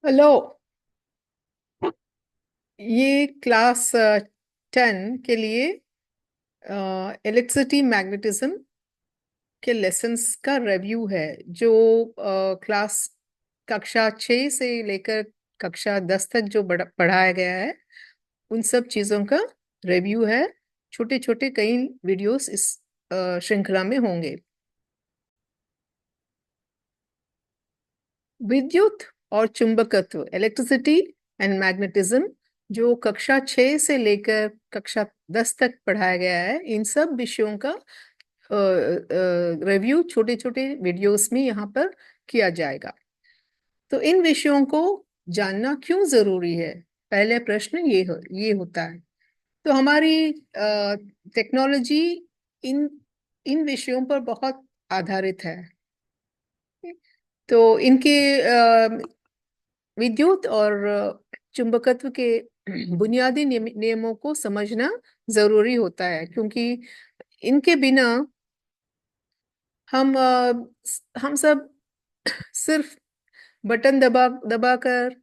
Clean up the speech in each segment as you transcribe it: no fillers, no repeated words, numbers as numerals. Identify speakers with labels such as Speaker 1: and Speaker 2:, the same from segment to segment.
Speaker 1: Hello. ये class 10 के लिए इलेक्ट्रिसिटी मैग्नेटिज्म के लेसन्स का रिव्यू है। जो क्लास कक्षा 6 से लेकर कक्षा 10 तक जो पढ़ाया गया है, उन सब चीज़ों का रिव्यू है। छोटे छोटे कई वीडियोस इस श्रृंखला में होंगे। विद्युत और चुंबकत्व, इलेक्ट्रिसिटी एंड मैग्नेटिज्म, जो कक्षा 6 से लेकर कक्षा 10 तक पढ़ाया गया है, इन सब विषयों का रिव्यू छोटे छोटे वीडियोस में यहाँ पर किया जाएगा। तो इन विषयों को जानना क्यों जरूरी है, पहले प्रश्न ये होता है। तो हमारी टेक्नोलॉजी इन इन विषयों पर बहुत आधारित है। तो इनके विद्युत और चुंबकत्व के बुनियादी नियमों को समझना जरूरी होता है, क्योंकि इनके बिना हम सब सिर्फ बटन दबाकर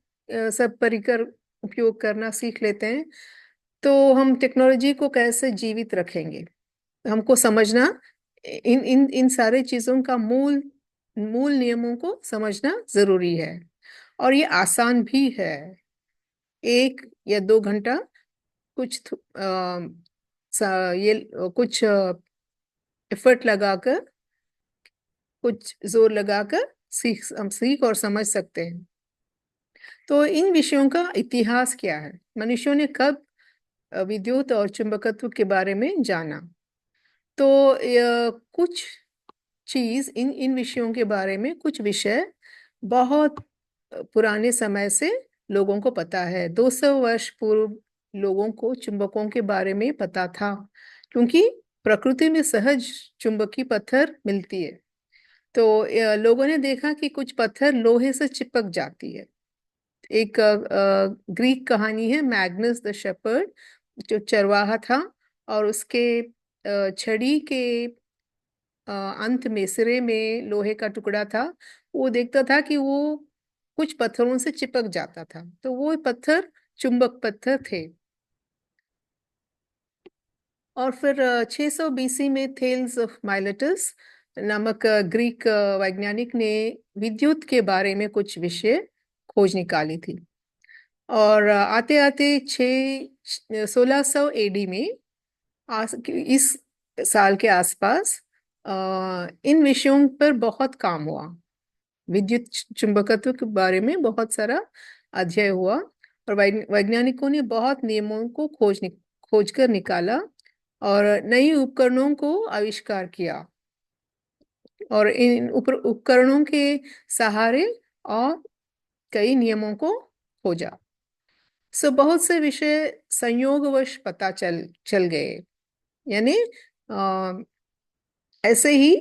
Speaker 1: सब परिकर उपयोग करना सीख लेते हैं। तो हम टेक्नोलॉजी को कैसे जीवित रखेंगे, हमको समझना, इन इन इन सारे चीजों का मूल मूल नियमों को समझना जरूरी है। और ये आसान भी है। 1 या 2 घंटा कुछ ये कुछ एफर्ट लगाकर, कुछ जोर लगाकर हम सीख और समझ सकते हैं। तो इन विषयों का इतिहास क्या है, मनुष्यों ने कब विद्युत और चुंबकत्व के बारे में जाना। तो कुछ चीज इन इन विषयों के बारे में, कुछ विषय बहुत पुराने समय से लोगों को पता है। 200 वर्ष पूर्व लोगों को चुंबकों के बारे में पता था, क्योंकि प्रकृति में सहज चुंबकीय पत्थर मिलती है। तो लोगों ने देखा कि कुछ पत्थर लोहे से चिपक जाती है। एक ग्रीक कहानी है, मैग्नस द शेपर्ड, जो चरवाहा था, और उसके छड़ी के अंत में, सिरे में लोहे का टुकड़ा था। वो देखता था कि वो कुछ पत्थरों से चिपक जाता था, तो वो पत्थर चुंबक पत्थर थे। और फिर 600 बीसी में थेल्स ऑफ माइलेटस नामक ग्रीक वैज्ञानिक ने विद्युत के बारे में कुछ विषय खोज निकाली थी। और आते आते 1600 एडी में, इस साल के आसपास, इन विषयों पर बहुत काम हुआ। विद्युत चुंबकत्व के बारे में बहुत सारा अध्ययन हुआ, और वैज्ञानिकों ने बहुत नियमों को खोज कर निकाला, और नई उपकरणों को आविष्कार किया, और इन उपकरणों के सहारे और कई नियमों को खोजा। सो बहुत से विषय संयोगवश पता चल चल गए, यानी अ, ऐसे ही,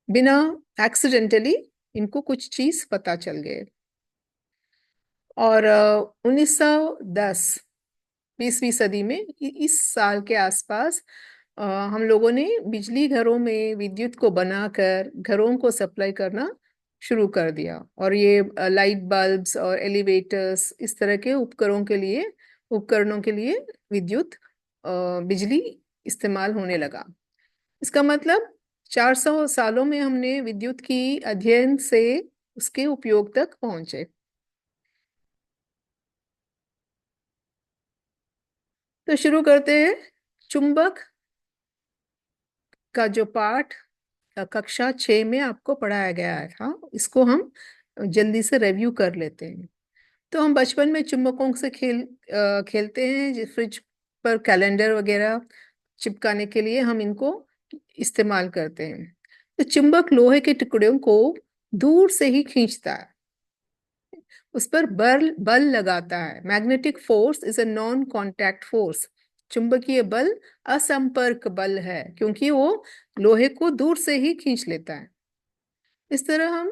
Speaker 1: बिना एक्सीडेंटली इनको कुछ चीज पता चल गए। और 1910, 20वीं सदी में, इस साल के आसपास, अ, हम लोगों ने बिजली घरों में विद्युत को बनाकर घरों को सप्लाई करना शुरू कर दिया। और ये लाइट बल्ब्स और एलिवेटर्स, इस तरह के उपकरणों के लिए विद्युत बिजली इस्तेमाल होने लगा। इसका मतलब 400 सालों में हमने विद्युत की अध्ययन से उसके उपयोग तक पहुंचे। तो शुरू करते हैं। चुंबक का जो पाठ कक्षा 6 में आपको पढ़ाया गया है, हाँ, इसको हम जल्दी से रिव्यू कर लेते हैं। तो हम बचपन में चुंबकों से खेलते हैं, फ्रिज पर कैलेंडर वगैरह चिपकाने के लिए हम इनको इस्तेमाल करते हैं। तो चुंबक लोहे के टुकड़ों को दूर से ही खींचता है, उस पर बल बल लगाता है। Magnetic force is a non contact force. चुंबकीय बल असंपर्क बल है, क्योंकि वो लोहे को दूर से ही खींच लेता है। इस तरह हम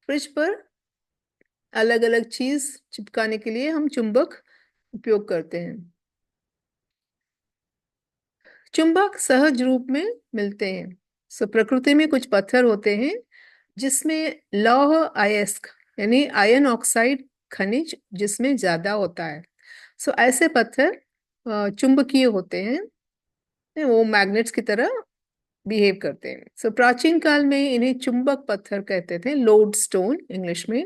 Speaker 1: फ्रिज पर अलग अलग चीज चिपकाने के लिए हम चुंबक उपयोग करते हैं। चुंबक सहज रूप में मिलते हैं। सो प्रकृति में कुछ पत्थर होते हैं जिसमें लौह अयस्क यानी आयन ऑक्साइड खनिज जिसमें ज्यादा होता है। सो ऐसे पत्थर चुंबकीय होते हैं, वो मैग्नेट्स की तरह बिहेव करते हैं। सो प्राचीन काल में इन्हें चुंबक पत्थर कहते थे, लोड स्टोन इंग्लिश में।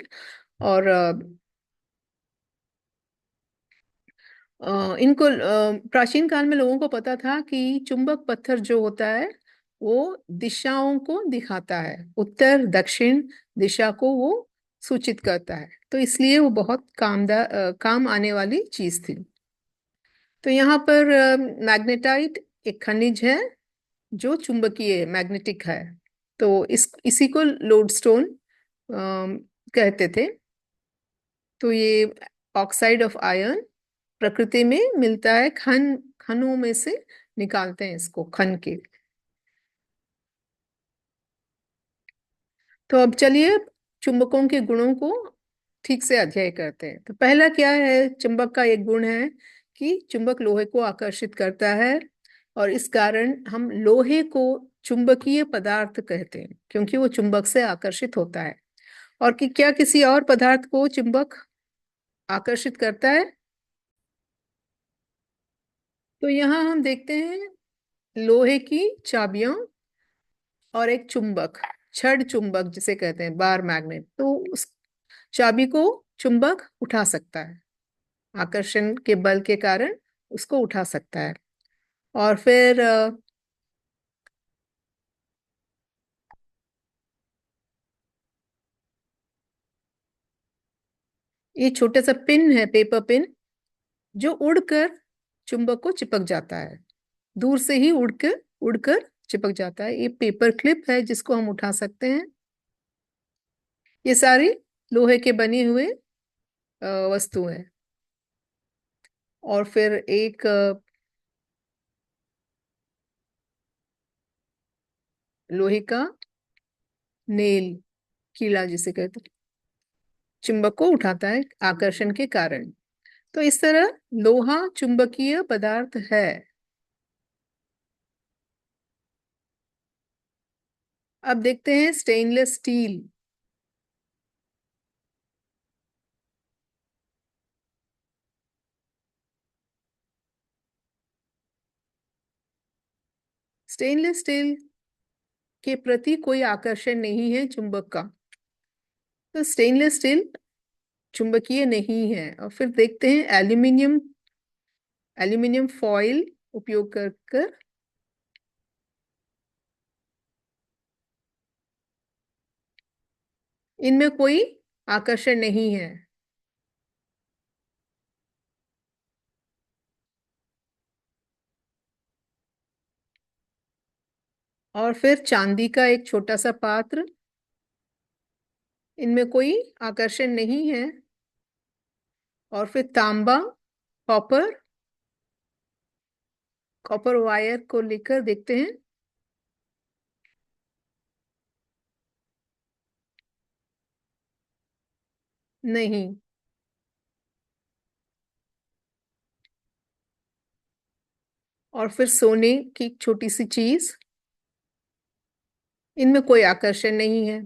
Speaker 1: और इनको प्राचीन काल में लोगों को पता था कि चुंबक पत्थर जो होता है वो दिशाओं को दिखाता है, उत्तर दक्षिण दिशा को वो सूचित करता है, तो इसलिए वो बहुत काम आने वाली चीज थी। तो यहाँ पर मैग्नेटाइट एक खनिज है जो चुंबकीय मैग्नेटिक है, तो इसी को लोडस्टोन कहते थे। तो ये ऑक्साइड ऑफ आयरन प्रकृति में मिलता है, खनों में से निकालते हैं इसको, खन के। तो अब चलिए चुंबकों के गुणों को ठीक से अध्ययन करते हैं। तो पहला क्या है, चुंबक का एक गुण है कि चुंबक लोहे को आकर्षित करता है, और इस कारण हम लोहे को चुंबकीय पदार्थ कहते हैं, क्योंकि वो चुंबक से आकर्षित होता है। और कि क्या किसी और पदार्थ को चुंबक आकर्षित करता है? तो यहाँ हम देखते हैं लोहे की चाबियां और एक चुंबक, छड़ चुंबक जिसे कहते हैं, बार मैग्नेट। तो उस चाबी को चुंबक उठा सकता है, आकर्षण के बल के कारण उसको उठा सकता है। और फिर ये छोटा सा पिन है, पेपर पिन, जो उड़कर चुंबक को चिपक जाता है, दूर से ही उड़कर उड़कर चिपक जाता है। ये पेपर क्लिप है जिसको हम उठा सकते हैं। ये सारी लोहे के बने हुए वस्तु हैं। और फिर एक लोहे का नेल, कीला जिसे कहते हैं, चुंबक को उठाता है आकर्षण के कारण। तो इस तरह लोहा चुंबकीय पदार्थ है। अब देखते हैं स्टेनलेस स्टील। स्टेनलेस स्टील के प्रति कोई आकर्षण नहीं है चुंबक का, तो स्टेनलेस स्टील चुंबकीय नहीं है। और फिर देखते हैं एल्यूमिनियम, एल्यूमिनियम फॉइल उपयोग कर कर इनमें कोई आकर्षण नहीं है। और फिर चांदी का एक छोटा सा पात्र, इनमें कोई आकर्षण नहीं है। और फिर तांबा, कॉपर, कॉपर वायर को लेकर देखते हैं। नहीं। और फिर सोने की एक छोटी सी चीज, इनमें कोई आकर्षण नहीं है,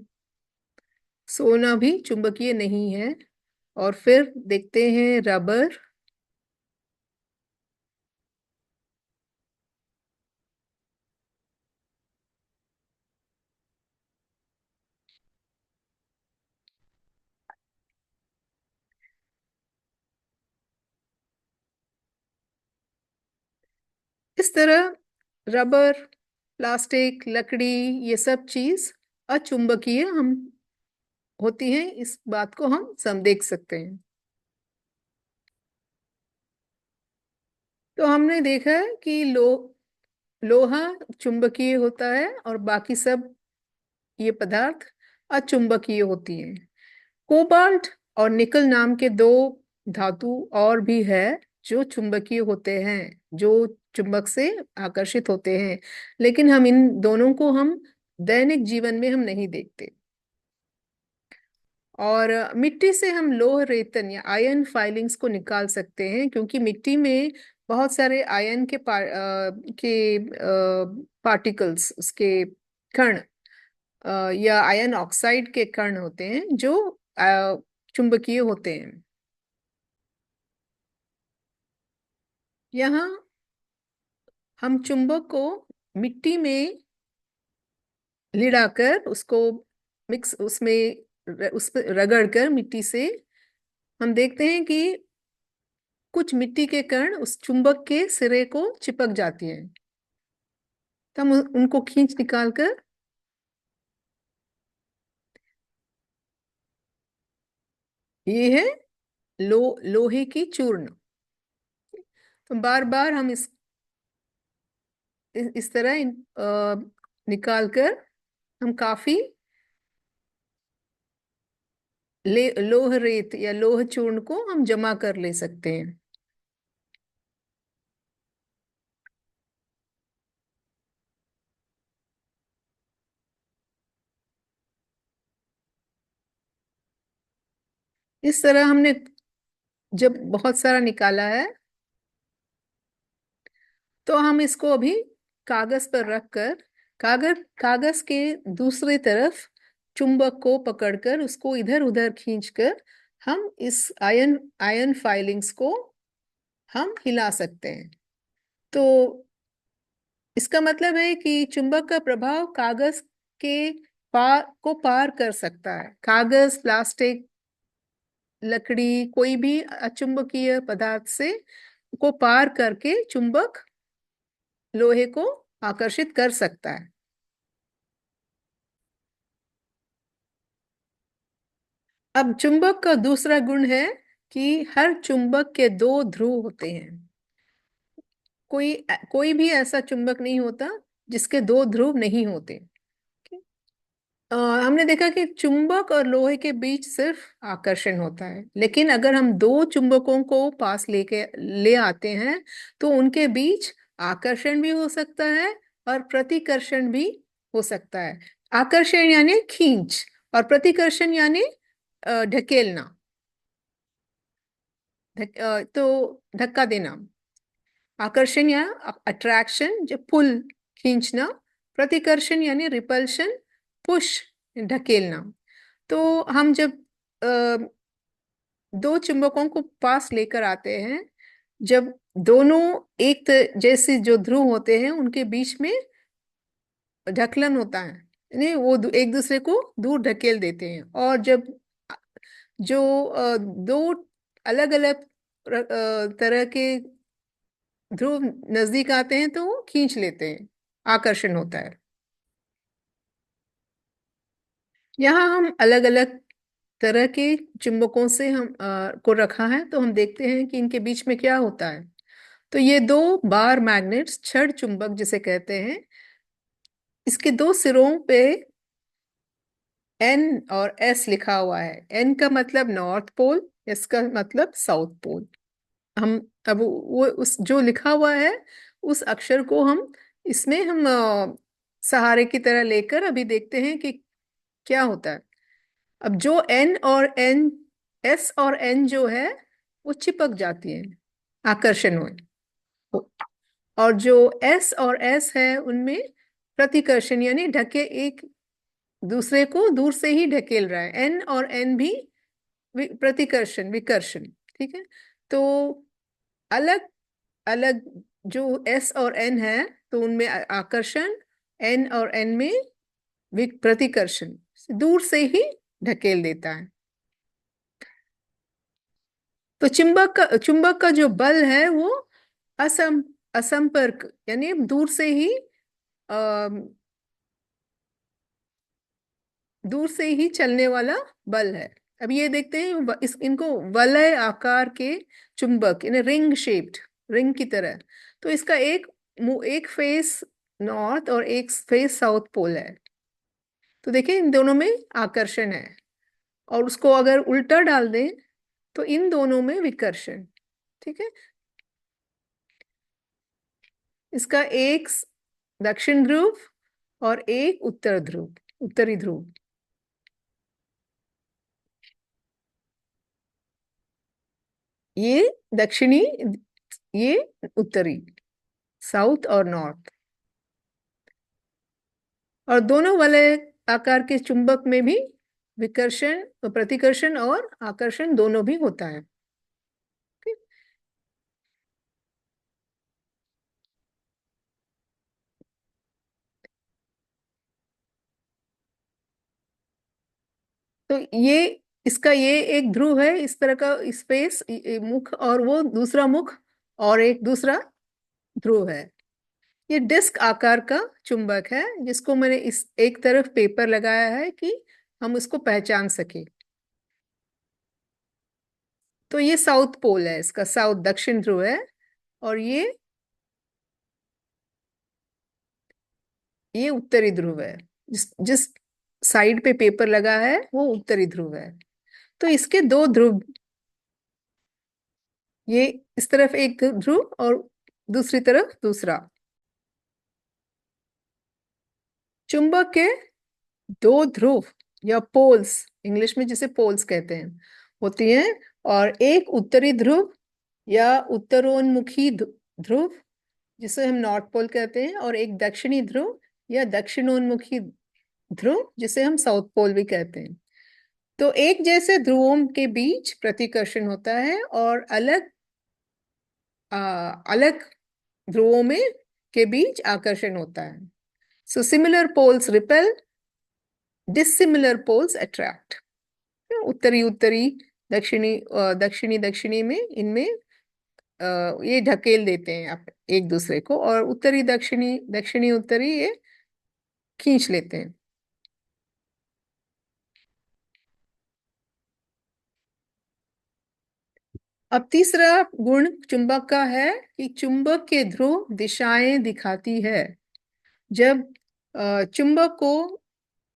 Speaker 1: सोना भी चुंबकीय नहीं है। और फिर देखते हैं रबर, इस तरह रबर, प्लास्टिक, लकड़ी, ये सब चीज अचुंबकीय हम होती हैं, इस बात को हम सम देख सकते हैं। तो हमने देखा है कि लोहा चुंबकीय होता है और बाकी सब ये पदार्थ अचुंबकीय होती हैं। कोबाल्ट और निकल नाम के दो धातु और भी है जो चुंबकीय होते हैं, जो चुंबक से आकर्षित होते हैं, लेकिन हम इन दोनों को हम दैनिक जीवन में हम नहीं देखते। और मिट्टी से हम लोह रेतन या आयन फाइलिंग्स को निकाल सकते हैं, क्योंकि मिट्टी में बहुत सारे आयन के पार्टिकल्स, उसके कण, या आयन ऑक्साइड के कण होते हैं जो चुंबकीय होते हैं। यहाँ हम चुंबक को मिट्टी में लिड़ाकर उसको मिक्स उसमें उस पर रगड़ कर मिट्टी से हम देखते हैं कि कुछ मिट्टी के कण उस चुंबक के सिरे को चिपक जाती हैं। तो हम उनको खींच निकाल कर ये है लोहे की चूर्ण। तो बार बार हम इस तरह निकाल कर हम काफी लोह रेत या लोह चूर्ण को हम जमा कर ले सकते हैं। इस तरह हमने जब बहुत सारा निकाला है तो हम इसको अभी कागज पर रखकर कागज के दूसरी तरफ चुंबक को पकड़कर उसको इधर उधर खींचकर हम इस आयन आयन फाइलिंग्स को हम हिला सकते हैं। तो इसका मतलब है कि चुंबक का प्रभाव कागज के पार कर सकता है। कागज, प्लास्टिक, लकड़ी, कोई भी अचुंबकीय पदार्थ से को पार करके चुंबक लोहे को आकर्षित कर सकता है। अब चुंबक का दूसरा गुण है कि हर चुंबक के दो ध्रुव होते हैं। कोई कोई भी ऐसा चुंबक नहीं होता जिसके दो ध्रुव नहीं होते। हमने देखा कि चुंबक और लोहे के बीच सिर्फ आकर्षण होता है, लेकिन अगर हम दो चुंबकों को पास लेके ले आते हैं तो उनके बीच आकर्षण भी हो सकता है और प्रतिकर्षण भी हो सकता है। आकर्षण यानी खींच और प्रतिकर्षण यानी ढकेलना, तो धक्का देना। आकर्षण या अट्रैक्शन, जो पुल, खींचना। प्रतिकर्षण यानी रिपल्शन, पुश, ढकेलना। तो हम जब दो चुंबकों को पास लेकर आते हैं, जब दोनों एक जैसे जो ध्रुव होते हैं उनके बीच में ढकलन होता है, यानी वो एक दूसरे को दूर ढकेल देते हैं। और जब जो दो अलग अलग तरह के ध्रुव नजदीक आते हैं तो वो खींच लेते हैं, आकर्षण होता है। यहाँ हम अलग अलग तरह के चुंबकों से हम को रखा है, तो हम देखते हैं कि इनके बीच में क्या होता है। तो ये दो बार मैग्नेट्स, छड़ चुंबक जिसे कहते हैं, इसके दो सिरों पे एन और एस लिखा हुआ है। एन का मतलब नॉर्थ पोल, एस का मतलब साउथ पोल। हम अब वो उस जो लिखा हुआ है उस अक्षर को हम इसमें हम सहारे की तरह लेकर अभी देखते हैं कि क्या होता है। अब जो एन और एन, एस और एन जो है वो चिपक जाती है आकर्षण में, और जो एस और एस है उनमें प्रतिकर्षण यानी ढके एक दूसरे को दूर से ही ढकेल रहा है। एन और एन भी प्रतिकर्षण, विकर्षण। ठीक है। तो अलग अलग जो एस और एन है तो उनमें आकर्षण, एन और एन में प्रतिकर्षण, दूर से ही ढकेल देता है। तो चुंबक का जो बल है वो असंपर्क यानी दूर से ही चलने वाला बल है। अब ये देखते हैं इनको वलय आकार के चुंबक, यानी रिंग शेप्ड, रिंग की तरह। तो इसका एक फेस नॉर्थ और एक फेस साउथ पोल है। तो देखिए इन दोनों में आकर्षण है, और उसको अगर उल्टा डाल दें तो इन दोनों में विकर्षण। ठीक है। इसका एक दक्षिण ध्रुव और एक उत्तरी ध्रुव। ये दक्षिणी, ये उत्तरी, साउथ और नॉर्थ। और दोनों वाले आकार के चुंबक में भी विकर्षण, प्रतिकर्षण और आकर्षण दोनों भी होता है। ठीक? तो ये इसका ये एक ध्रुव है, इस तरह का स्पेस मुख, और वो दूसरा मुख और एक दूसरा ध्रुव है। ये डिस्क आकार का चुंबक है, जिसको मैंने इस एक तरफ पेपर लगाया है कि हम उसको पहचान सके। तो ये साउथ पोल है, इसका साउथ दक्षिण ध्रुव है। और ये उत्तरी ध्रुव है। जिस जिस साइड पे पेपर लगा है वो उत्तरी ध्रुव है। तो इसके दो ध्रुव, ये इस तरफ एक ध्रुव और दूसरी तरफ दूसरा। चुंबक के दो ध्रुव या पोल्स, इंग्लिश में जिसे पोल्स कहते हैं, होती हैं। और एक उत्तरी ध्रुव या उत्तरोन्मुखी ध्रुव, जिसे हम नॉर्थ पोल कहते हैं, और एक दक्षिणी ध्रुव या दक्षिणोन्मुखी ध्रुव, जिसे हम साउथ पोल भी कहते हैं। तो एक जैसे ध्रुवों के बीच प्रतिकर्षण होता है, और अलग ध्रुवों में के बीच आकर्षण होता है। So similar poles repel, dissimilar poles attract. उत्तरी उत्तरी, दक्षिणी दक्षिणी दक्षिणी में इनमें ये ढकेल देते हैं एक दूसरे को, और उत्तरी दक्षिणी दक्षिणी उत्तरी ये खींच लेते हैं। अब तीसरा गुण चुंबक का है कि चुंबक के ध्रुव दिशाएं दिखाती है। जब चुंबक को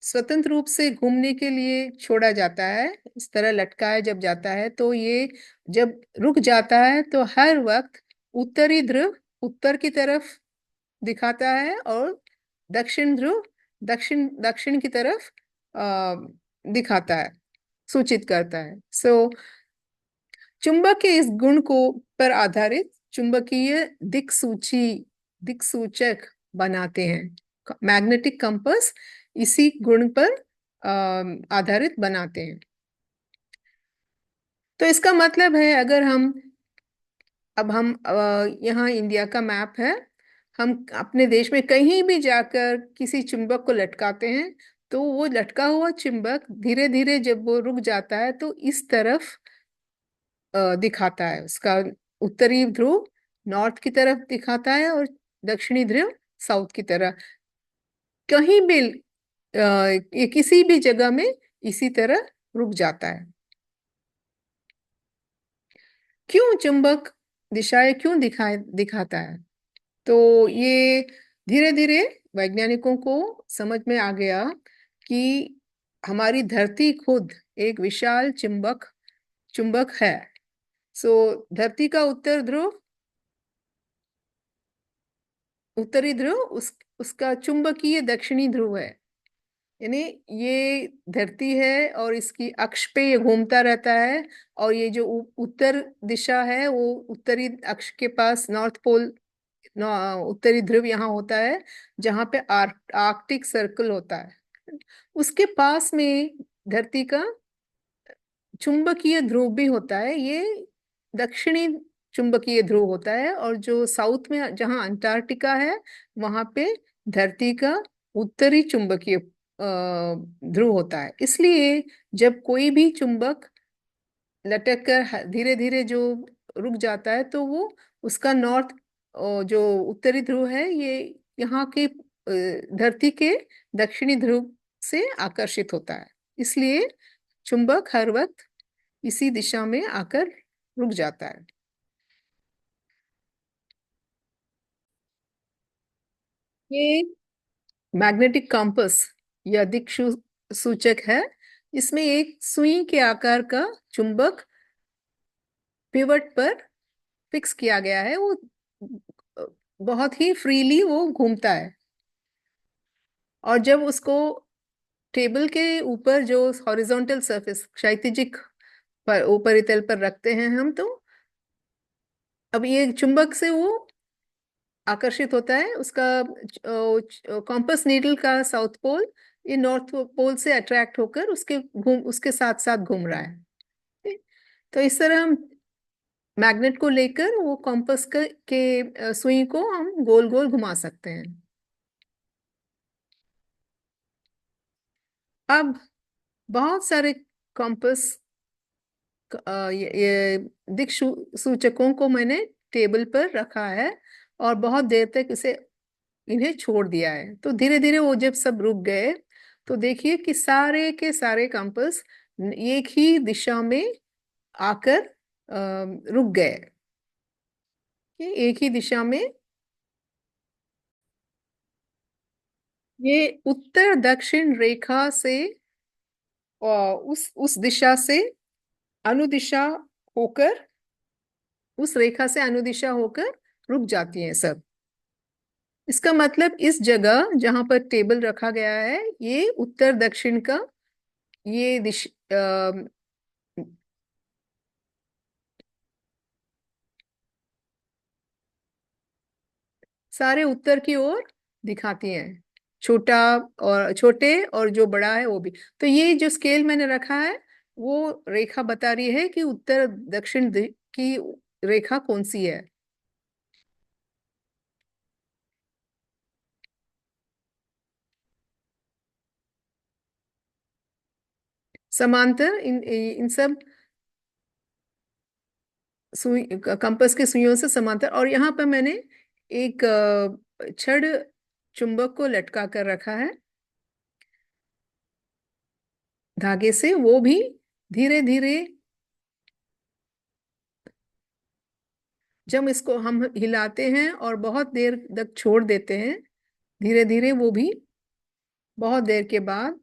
Speaker 1: स्वतंत्र रूप से घूमने के लिए छोड़ा जाता है, इस तरह लटकाया जब जाता है, तो ये जब रुक जाता है तो हर वक्त उत्तरी ध्रुव उत्तर की तरफ दिखाता है, और दक्षिण ध्रुव दक्षिण दक्षिण की तरफ आ, दिखाता है, सूचित करता है। चुंबक के इस गुण को पर आधारित चुंबकीय दिक्सूचक बनाते हैं। मैग्नेटिक कंपास इसी गुण पर आधारित बनाते हैं। तो इसका मतलब है, अगर हम अब हम यहाँ इंडिया का मैप है, हम अपने देश में कहीं भी जाकर किसी चुंबक को लटकाते हैं, तो वो लटका हुआ चुंबक धीरे धीरे जब वो रुक जाता है तो इस तरफ दिखाता है। उसका उत्तरी ध्रुव नॉर्थ की तरफ दिखाता है, और दक्षिणी ध्रुव साउथ की तरफ। कहीं भी ये किसी भी जगह में इसी तरह रुक जाता है। क्यों चुंबक दिशाएं क्यों दिखाता है? तो ये धीरे धीरे वैज्ञानिकों को समझ में आ गया कि हमारी धरती खुद एक विशाल चुंबक चुंबक है। सो धरती का उत्तरी ध्रुव उसका चुंबकीय दक्षिणी ध्रुव है। यानी ये धरती है और इसकी अक्ष पे ये घूमता रहता है, और ये जो उत्तर दिशा है वो उत्तरी अक्ष के पास नॉर्थ पोल, उत्तरी ध्रुव यहाँ होता है, जहाँ पे आर्कटिक सर्कल होता है। उसके पास में धरती का चुंबकीय ध्रुव भी होता है, ये दक्षिणी चुंबकीय ध्रुव होता है। और जो साउथ में जहाँ अंटार्कटिका है, वहां पे धरती का उत्तरी चुंबकीय ध्रुव होता है। इसलिए जब कोई भी चुंबक लटक कर धीरे धीरे जो रुक जाता है, तो वो उसका नॉर्थ जो उत्तरी ध्रुव है, ये यहाँ के धरती के दक्षिणी ध्रुव से आकर्षित होता है। इसलिए चुंबक हर वक्त इसी दिशा में आकर रुक जाता है। ये मैग्नेटिक कंपास या सूचक है। इसमें एक सुई के आकार का चुंबक पिवट पर फिक्स किया गया है। वो बहुत ही फ्रीली वो घूमता है, और जब उसको टेबल के ऊपर जो हॉरिजॉन्टल सरफेस क्षैतिजिक पर उपरितल पर रखते हैं हम, तो अब ये चुंबक से वो आकर्षित होता है। उसका कॉम्पस नीडल का साउथ पोल ये नॉर्थ पोल से अट्रैक्ट होकर उसके साथ साथ घूम रहा है। तो इस तरह हम मैग्नेट को लेकर वो कॉम्पस के सुई को हम गोल गोल घुमा सकते हैं। अब बहुत सारे कॉम्पस, ये दिक् सूचकों को मैंने टेबल पर रखा है और बहुत देर तक इसे इन्हें छोड़ दिया है। तो धीरे धीरे वो जब सब रुक गए तो देखिए कि सारे के सारे कंपास एक ही दिशा में आकर रुक गए। ये एक ही दिशा में, ये उत्तर दक्षिण रेखा से उस दिशा से अनुदिशा होकर, उस रेखा से अनुदिशा होकर रुक जाती हैं सब। इसका मतलब इस जगह जहां पर टेबल रखा गया है ये उत्तर दक्षिण का, ये सारे उत्तर की ओर दिखाती हैं, छोटा और छोटे और जो बड़ा है वो भी। तो ये जो स्केल मैंने रखा है वो रेखा बता रही है कि उत्तर दक्षिण की रेखा कौन सी है। समांतर इन इन सब सुई, कंपास के सुइयों से समांतर। और यहाँ पर मैंने एक छड़ चुंबक को लटका कर रखा है धागे से, वो भी धीरे धीरे जब इसको हम हिलाते हैं और बहुत देर तक छोड़ देते हैं, धीरे धीरे वो भी बहुत देर के बाद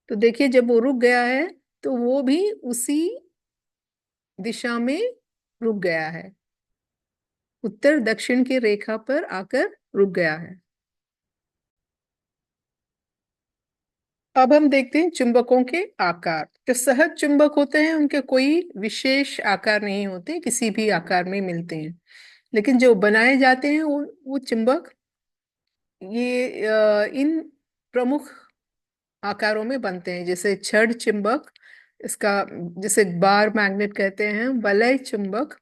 Speaker 1: तो देखिए जब वो रुक गया है तो वो भी उसी दिशा में रुक गया है, उत्तर दक्षिण की रेखा पर आकर रुक गया है। अब हम देखते हैं चुंबकों के आकार। जो सहज चुंबक होते हैं उनके कोई विशेष आकार नहीं होते, किसी भी आकार में मिलते हैं। लेकिन जो बनाए जाते हैं वो चुंबक ये इन प्रमुख आकारों में बनते हैं, जैसे छड़ चुंबक, इसका जिसे बार मैग्नेट कहते हैं, वलय चुंबक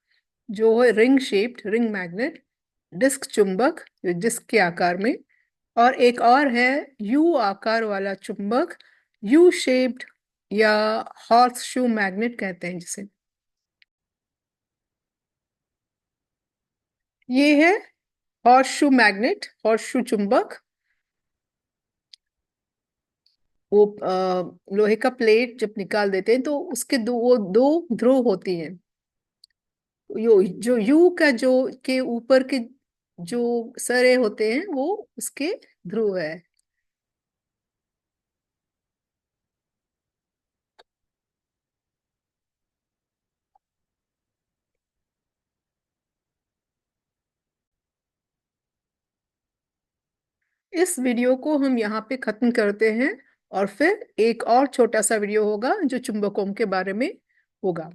Speaker 1: जो है ring shaped ring magnet, disc चुंबक जो डिस्क के आकार में, और एक और है यू आकार वाला चुंबक, यू शेप्ड या हॉर्स शू मैग्नेट कहते हैं जिसे। ये है horse shoe magnet, horse shoe चुंबक। वो लोहे का प्लेट जब निकाल देते हैं तो उसके दो ध्रुव होती हैं। जो यू का जो के ऊपर के जो सरे होते हैं वो उसके ध्रुव है। इस वीडियो को हम यहाँ पे खत्म करते हैं और फिर एक और छोटा सा वीडियो होगा जो चुंबकों के बारे में होगा।